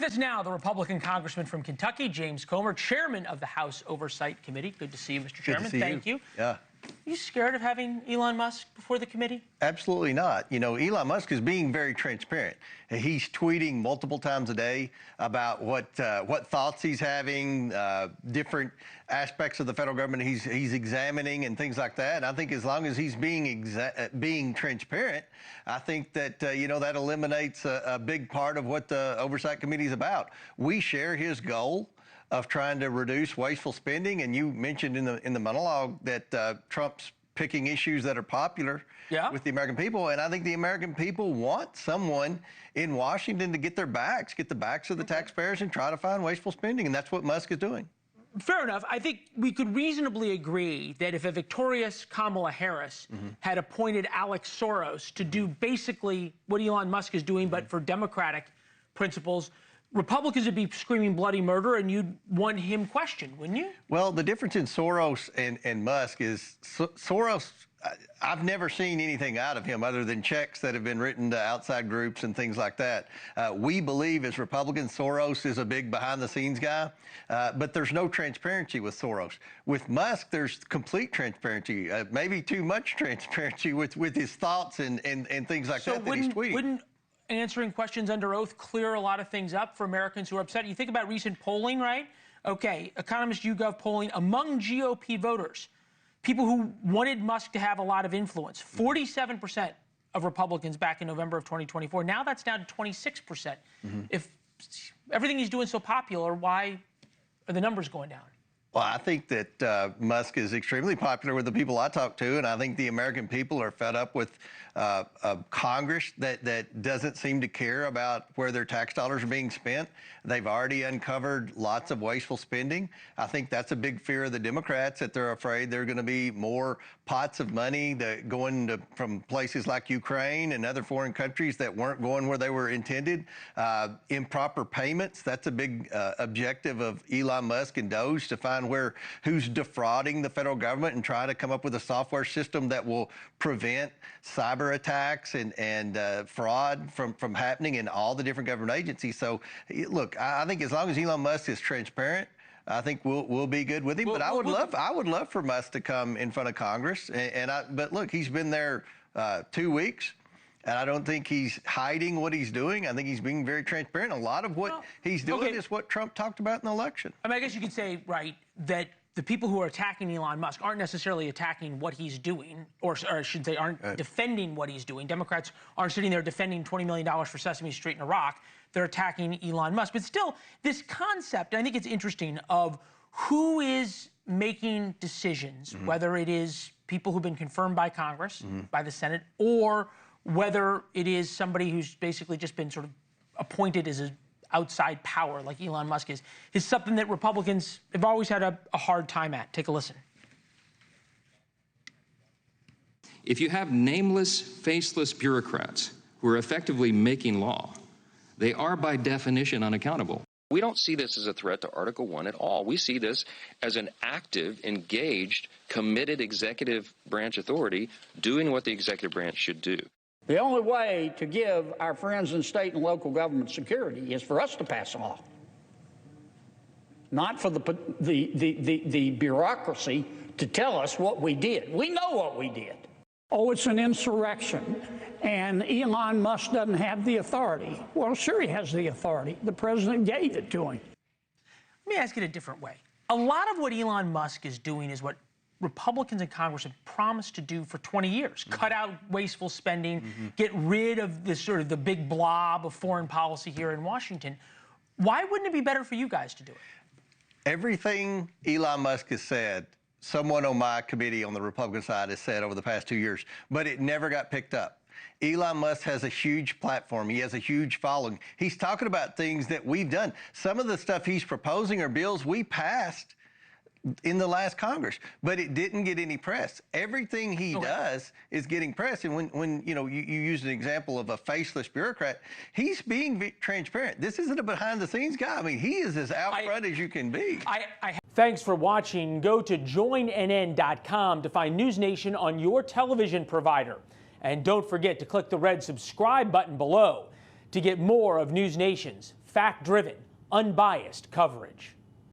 With us now, the Republican congressman from Kentucky, James Comer, chairman of the House Oversight Committee. Good to see you, Mr. Chairman. Thank you. Yeah. Are you scared of having Elon Musk before the committee? Absolutely not. You know, Elon Musk is being very transparent. He's tweeting multiple times a day about what thoughts he's having, different aspects of the federal government he's examining and things like that. And I think as long as he's being transparent, I think that that eliminates a big part of what the Oversight Committee is about. We share his goal of trying to reduce wasteful spending, and you mentioned in the monologue that Trump's picking issues that are popular with the American people, and I think the American people want someone in Washington to get the backs of the taxpayers and try to find wasteful spending, and that's what Musk is doing. Fair enough. I think we could reasonably agree that if a victorious Kamala Harris had appointed Alex Soros to do basically what Elon Musk is doing, but for Democratic principles, Republicans would be screaming bloody murder, and you'd want him questioned, wouldn't you? Well, the difference in Soros and Musk is Soros, I've never seen anything out of him other than checks that have been written to outside groups and things like that. We believe as Republicans, Soros is a big behind-the-scenes guy, but there's no transparency with Soros. With Musk, there's complete transparency, maybe too much transparency with his thoughts and things like that he's tweeting. Wouldn't answering questions under oath clear a lot of things up for Americans who are upset? You think about recent polling, right? Okay, Economist YouGov polling among GOP voters, people who wanted Musk to have a lot of influence, 47% of Republicans back in November of 2024. Now that's down to 26%. If everything he's doing is so popular, why are the numbers going down? Well, I think that Musk is extremely popular with the people I talk to, and I think the American people are fed up with a Congress that doesn't seem to care about where their tax dollars are being spent. They've already uncovered lots of wasteful spending. I think that's a big fear of the Democrats, that they're afraid there are going to be more pots of money that going from places like Ukraine and other foreign countries that weren't going where they were intended. Improper payments, that's a big objective of Elon Musk and Doge, to find who's defrauding the federal government and try to come up with a software system that will prevent cyber attacks and fraud from happening in all the different government agencies. So, look, I think as long as Elon Musk is transparent, I think we'll be good with him. But I would love for Musk to come in front of Congress. But look, he's been there 2 weeks. And I don't think he's hiding what he's doing. I think he's being very transparent. A lot of what he's doing is what Trump talked about in the election. I mean, I guess you could say, right, that the people who are attacking Elon Musk aren't necessarily attacking what he's doing, or I should say aren't defending what he's doing. Democrats aren't sitting there defending $20 million for Sesame Street in Iraq. They're attacking Elon Musk. But still, this concept, I think it's interesting, of who is making decisions, whether it is people who've been confirmed by Congress, by the Senate, or whether it is somebody who's basically just been sort of appointed as an outside power like Elon Musk is something that Republicans have always had a hard time at. Take a listen. If you have nameless, faceless bureaucrats who are effectively making law, they are by definition unaccountable. We don't see this as a threat to Article 1 at all. We see this as an active, engaged, committed executive branch authority doing what the executive branch should do. The only way to give our friends in state and local government security is for us to pass a law, not for the bureaucracy to tell us what we did. We know what we did. Oh, it's an insurrection, and Elon Musk doesn't have the authority. Well, sure he has the authority. The president gave it to him. Let me ask it a different way. A lot of what Elon Musk is doing is what Republicans in Congress have promised to do for 20 years. Cut out wasteful spending, get rid of this sort of the big blob of foreign policy here in Washington. Why wouldn't it be better for you guys to do it? Everything Elon Musk has said, someone on my committee on the Republican side has said over the past 2 years, but it never got picked up. Elon Musk has a huge platform. He has a huge following. He's talking about things that we've done. Some of the stuff he's proposing are bills we passed in the last Congress, but it didn't get any press. Everything he does is getting press. And when you use an example of a faceless bureaucrat, he's being transparent. This isn't a behind-the-scenes guy. I mean, he is as out front as you can be. Thanks for watching. Go to joinnn.com to find NewsNation on your television provider. And don't forget to click the red subscribe button below to get more of NewsNation's fact-driven, unbiased coverage.